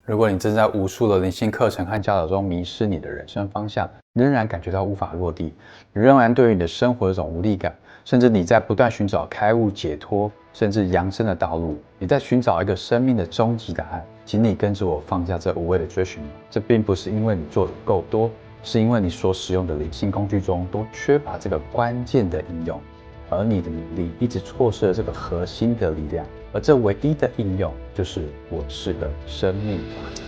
如果你正在无数的灵性课程和教导中迷失你的人生方向，仍然感觉到无法落地，你仍然对于你的生活有一种无力感，甚至你在不断寻找开悟解脱甚至扬升的道路，你在寻找一个生命的终极答案，请你跟着我放下这无谓的追寻。这并不是因为你做的够多，是因为你所使用的灵性工具中都缺乏这个关键的应用，而你的努力一直错失了这个核心的力量，而这唯一的应用就是我是的生命法则。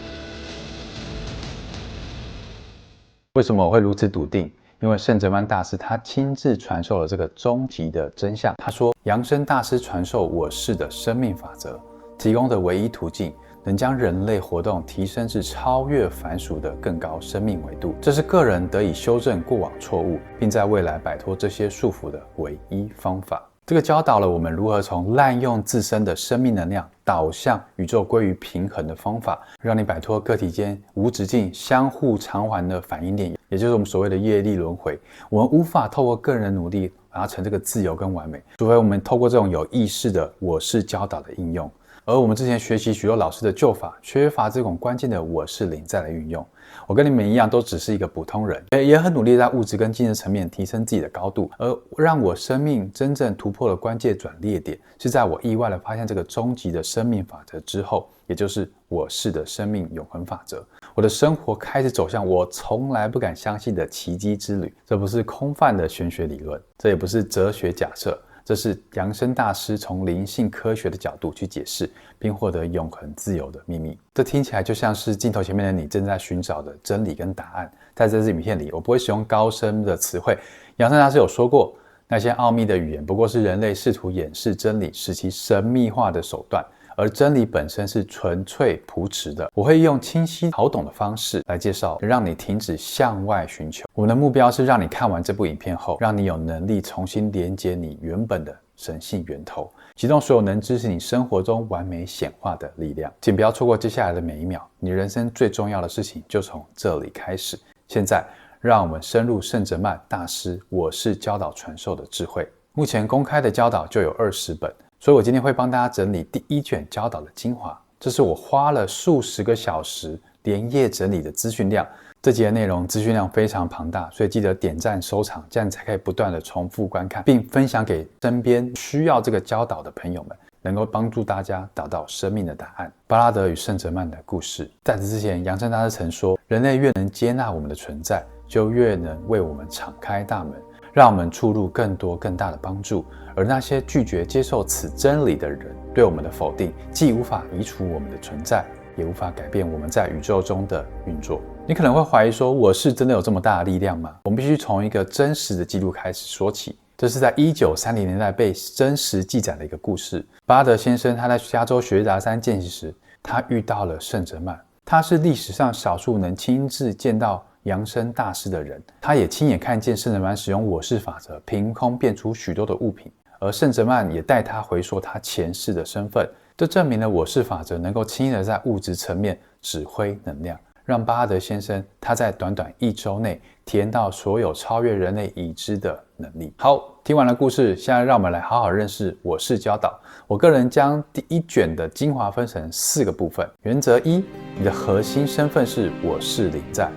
为什么我会如此笃定？因为圣哲曼大师他亲自传授了这个终极的真相。他说，扬升大师传授我是的生命法则，提供的唯一途径，能将人类活动提升至超越凡俗的更高生命维度。这是个人得以修正过往错误，并在未来摆脱这些束缚的唯一方法。这个教导了我们如何从滥用自身的生命能量导向宇宙归于平衡的方法，让你摆脱个体间无止境相互偿还的反应链，也就是我们所谓的业力轮回。我们无法透过个人努力达成这个自由跟完美，除非我们透过这种有意识的我是教导的应用。而我们之前学习许多老师的旧法，缺乏这种关键的我是灵在的运用。我跟你们一样，都只是一个普通人，也很努力在物质跟精神层面提升自己的高度。而让我生命真正突破的关键转捩点，是在我意外的发现这个终极的生命法则之后，也就是我是的生命永恒法则。我的生活开始走向我从来不敢相信的奇迹之旅。这不是空泛的玄学理论，这也不是哲学假设。这是扬升大师从灵性科学的角度去解释，并获得永恒自由的秘密。这听起来就像是镜头前面的你正在寻找的真理跟答案。在这支影片里，我不会使用高深的词汇。扬升大师有说过，那些奥秘的语言不过是人类试图掩饰真理，使其神秘化的手段。而真理本身是纯粹朴实的。我会用清晰好懂的方式来介绍，让你停止向外寻求。我们的目标是让你看完这部影片后，让你有能力重新连接你原本的神性源头，启动所有能支持你生活中完美显化的力量。请不要错过接下来的每一秒，你人生最重要的事情就从这里开始。现在，让我们深入圣哲曼大师我是教导传授的智慧。目前公开的教导就有20本。所以我今天会帮大家整理第1卷教导的精华，这是我花了数十个小时连夜整理的资讯量。这集的内容资讯量非常庞大，所以记得点赞收藏，这样你才可以不断的重复观看，并分享给身边需要这个教导的朋友们，能够帮助大家找到生命的答案。巴拉德与圣哲曼的故事。在此之前，扬升大师曾说，人类越能接纳我们的存在，就越能为我们敞开大门，让我们触入更多更大的帮助。而那些拒绝接受此真理的人，对我们的否定既无法移除我们的存在，也无法改变我们在宇宙中的运作。你可能会怀疑说，我是真的有这么大的力量吗？我们必须从一个真实的记录开始说起。这是在1930年代被真实记载的一个故事。巴拉德先生他在加州雪达山见习时，他遇到了圣哲曼。他是历史上少数能亲自见到扬升大师的人，他也亲眼看见圣哲曼使用我是法则凭空变出许多的物品，而圣哲曼也带他回溯他前世的身份。这证明了我是法则能够轻易的在物质层面指挥能量，让巴拉德先生他在短短1周内体验到所有超越人类已知的能力。好，听完了故事，现在让我们来好好认识我是教导。我个人将第1卷的精华分成4个部分。原则1，你的核心身份是我是灵在，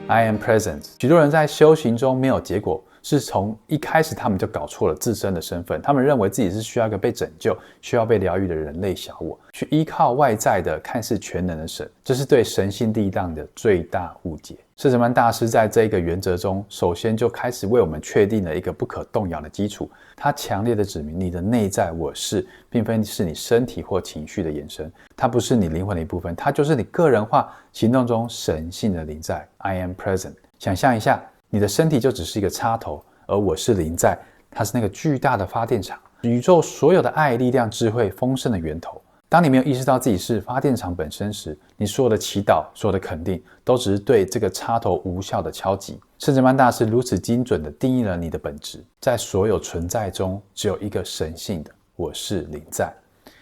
I am present。 许多人在修行中没有结果，是从一开始他们就搞错了自身的身份。他们认为自己是需要一个被拯救、需要被疗愈的人类小我，去依靠外在的看似全能的神，这是对神性力量的最大误解。圣哲曼大师在这个原则中，首先就开始为我们确定了一个不可动摇的基础。他强烈的指明，你的内在我是并非是你身体或情绪的延伸，它不是你灵魂的一部分，它就是你个人化行动中神性的灵在。 I am present。 想象一下，你的身体就只是一个插头，而我是灵在，它是那个巨大的发电厂，宇宙所有的爱、力量、智慧、丰盛的源头。当你没有意识到自己是发电厂本身时，你所有的祈祷、所有的肯定，都只是对这个插头无效的敲击。圣哲曼大师如此精准地定义了你的本质，在所有存在中，只有一个神性的我是灵在，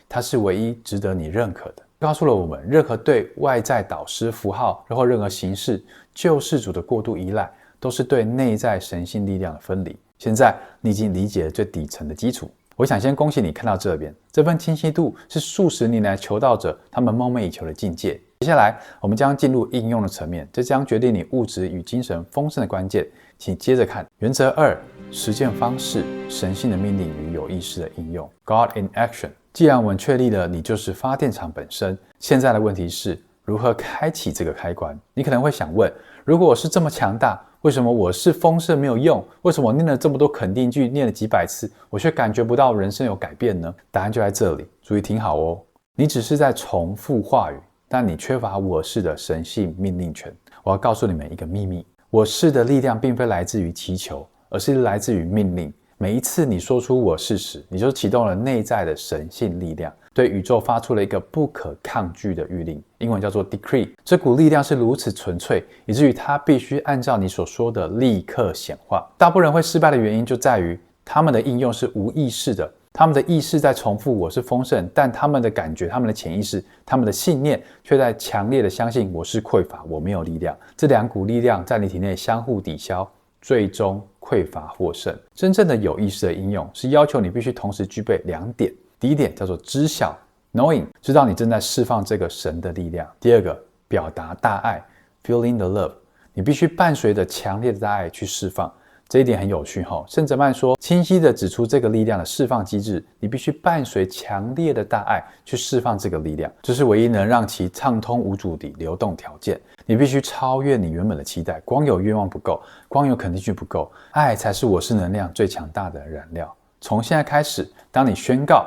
它是唯一值得你认可的。告诉了我们，任何对外在导师、符号或任何形式救世主的过度依赖，都是对内在神性力量的分离。现在你已经理解了最底层的基础。我想先恭喜你看到这边，这份清晰度是数十年来求道者他们梦寐以求的境界。接接下来我们将进入应用的层面，这将决定你物质与精神丰盛的关键。请接着看原则2：实践方式，神性的命令与有意识的应用。God in action。既然我们确立了你就是发电厂本身，现在的问题是如何开启这个开关？你可能会想问，如果我是这么强大，为什么我是丰盛没有用？为什么我念了这么多肯定句，念了几百次，我却感觉不到人生有改变呢？答案就在这里，注意听好哦。你只是在重复话语，但你缺乏我是的神性命令权。我要告诉你们一个秘密，我是的力量并非来自于祈求，而是来自于命令。每一次你说出我是时，你就启动了内在的神性力量，对宇宙发出了一个不可抗拒的谕令，英文叫做 decree。 这股力量是如此纯粹，以至于它必须按照你所说的立刻显化。大部分人会失败的原因就在于他们的应用是无意识的，他们的意识在重复我是丰盛，但他们的感觉、他们的潜意识、他们的信念却在强烈的相信我是匮乏，我没有力量。这两股力量在你体内相互抵消，最终匮乏获胜。真正的有意识的应用是要求你必须同时具备2点。第一点叫做知晓 knowing， 知道你正在释放这个神的力量。第二个，表达大爱 feeling the love， 你必须伴随着强烈的大爱去释放。这一点很有趣圣哲曼说，清晰地指出这个力量的释放机制，你必须伴随强烈的大爱去释放这个力量，这是唯一能让其畅通无阻的流动条件。你必须超越你原本的期待，光有愿望不够，光有肯定句不够，爱才是我是能量最强大的燃料。从现在开始，当你宣告，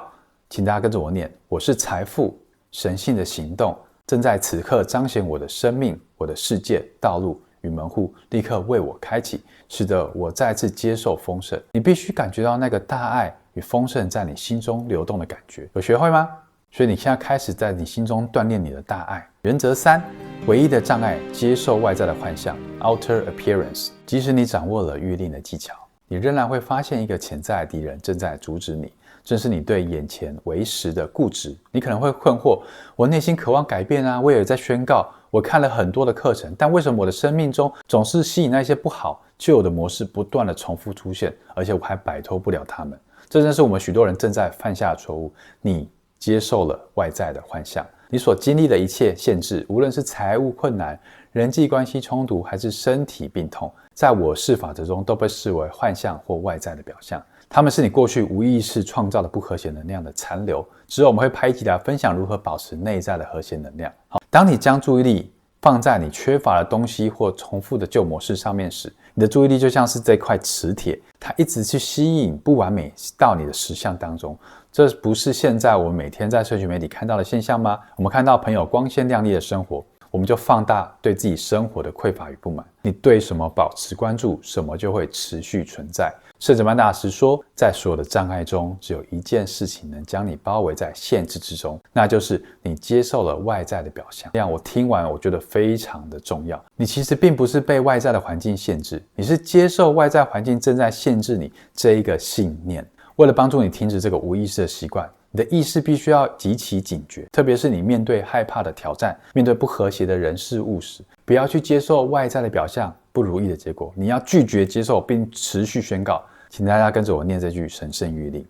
请大家跟着我念，我是财富，神性的行动正在此刻彰显我的生命，我的世界道路与门户立刻为我开启，使得我再次接受丰盛。你必须感觉到那个大爱与丰盛在你心中流动的感觉。有学会吗？所以你现在开始在你心中锻炼你的大爱。原则3：唯一的障碍，接受外在的幻象 outer appearance。 即使你掌握了预令的技巧，你仍然会发现一个潜在的敌人正在阻止你，正是你对眼前为实的固执。你可能会困惑，我内心渴望改变啊，我也在宣告，我看了很多的课程，但为什么我的生命中总是吸引那些不好旧的模式不断的重复出现，而且我还摆脱不了它们？这正是我们许多人正在犯下的错误。你接受了外在的幻象，你所经历的一切限制，无论是财务困难、人际关系冲突，还是身体病痛，在我是法则中都被视为幻象或外在的表象。它们是你过去无意识创造的不和谐能量的残留。之后我们会拍一集来分享如何保持内在的和谐能量。当你将注意力放在你缺乏的东西或重复的旧模式上面时，你的注意力就像是这块磁铁，它一直去吸引不完美到你的实相当中。这不是现在我们每天在社群媒体看到的现象吗？我们看到朋友光鲜亮丽的生活，我们就放大对自己生活的匮乏与不满。你对什么保持关注，什么就会持续存在。圣哲曼大师说，在所有的障碍中，只有一件事情能将你包围在限制之中，那就是你接受了外在的表象。这样我听完，我觉得非常的重要。你其实并不是被外在的环境限制，你是接受外在环境正在限制你这一个信念。为了帮助你停止这个无意识的习惯，你的意识必须要极其警觉，特别是你面对害怕的挑战，面对不和谐的人事物时，不要去接受外在的表象不如意的结果，你要拒绝接受并持续宣告。请大家跟着我念这句神圣谕令：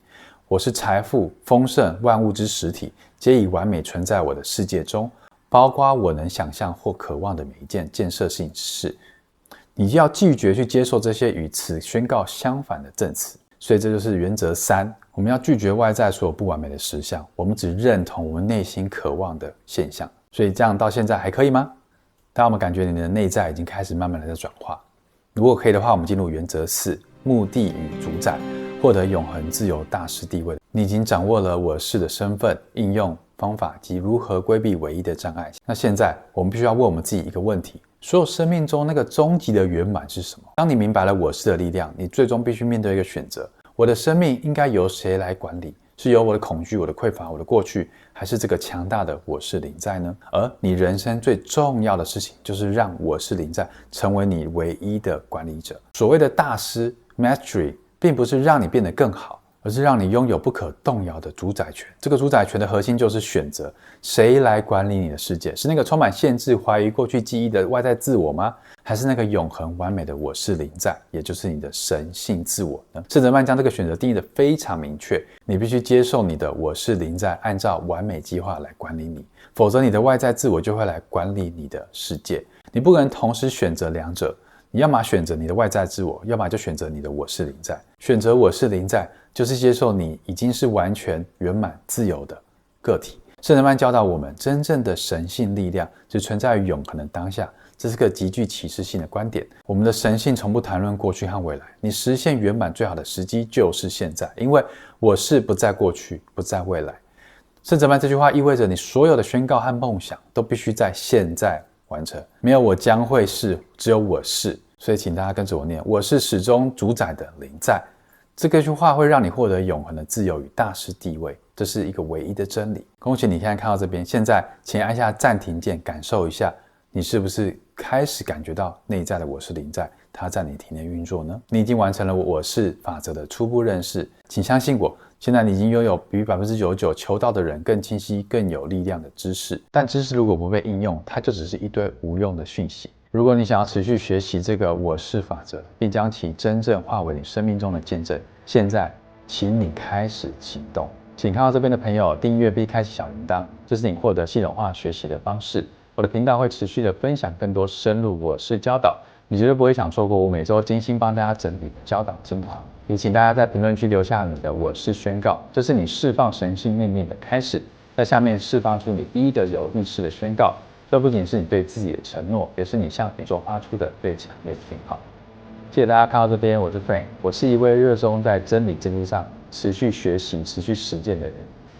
我是财富、丰盛、万物之实体，皆已完美存在我的世界中，包括我能想象或渴望的每一件建设性之事。你要拒绝去接受这些与此宣告相反的证词。所以这就是原则3，我们要拒绝外在所有不完美的实相，我们只认同我们内心渴望的现象。所以这样到现在还可以吗？当我们感觉你的内在已经开始慢慢的在转化。如果可以的话，我们进入原则4，目的与主宰，获得永恒自由大师地位。你已经掌握了我是的身份、应用方法及如何规避唯一的障碍。那现在我们必须要问我们自己一个问题：所有生命中那个终极的圆满是什么？当你明白了我是的力量，你最终必须面对一个选择：我的生命应该由谁来管理？是由我的恐惧、我的匮乏、我的过去，还是这个强大的我是临在呢？而你人生最重要的事情，就是让我是临在成为你唯一的管理者。所谓的大师 mastery， 并不是让你变得更好，而而是让你拥有不可动摇的主宰权。这个主宰权的核心就是选择谁来管理你的世界，是那个充满限制、怀疑过去记忆的外在自我吗？还是那个永恒完美的我是灵在，也就是你的神性自我呢？圣哲曼将这个选择定义得非常明确，你必须接受你的我是灵在按照完美计划来管理你，否则你的外在自我就会来管理你的世界。你不可能同时选择两者，你要么选择你的外在自我，要么就选择你的我是灵在。选择我是灵在，就是接受你已经是完全圆满自由的个体。圣哲曼教导我们，真正的神性力量只存在于永恒的当下，这是个极具启示性的观点。我们的神性从不谈论过去和未来，你实现圆满最好的时机就是现在，因为我是不在过去，不在未来。圣哲曼这句话意味着你所有的宣告和梦想都必须在现在完成，没有我将会是，只有我是。所以请大家跟着我念，我是始终主宰的灵在。这个句话会让你获得永恒的自由与大师地位，这是一个唯一的真理。恭喜你现在看到这边，现在请按下暂停键，感受一下，你是不是开始感觉到内在的我是灵在，它在你体内运作呢？你已经完成了我是法则的初步认识，请相信我，现在你已经拥有比 99% 求道的人更清晰、更有力量的知识。但知识如果不被应用，它就只是一堆无用的讯息。如果你想要持续学习这个我是法则，并将其真正化为你生命中的见证，现在请你开始行动。请看到这边的朋友订阅并开启小铃铛，这是你获得系统化学习的方式。我的频道会持续的分享更多深入我是教导，你绝对不会想错过我每周精心帮大家整理的教导精华。也请大家在评论区留下你的我是宣告，这是你释放神性命令的开始，在下面释放出你第一的有意识的宣告。这不仅是你对自己的承诺，也是你向宇宙发出的最强烈的信号。谢谢大家看到这边，我是 Frank， 我是一位热衷在真理之路上持续学习、持续实践的人。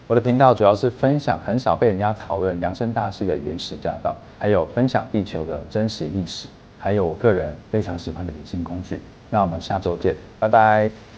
我的频道主要是分享很少被人家讨论扬升大师的原始驾到，还有分享地球的真实历史，还有我个人非常喜欢的理性工具。那我们下周见，拜拜。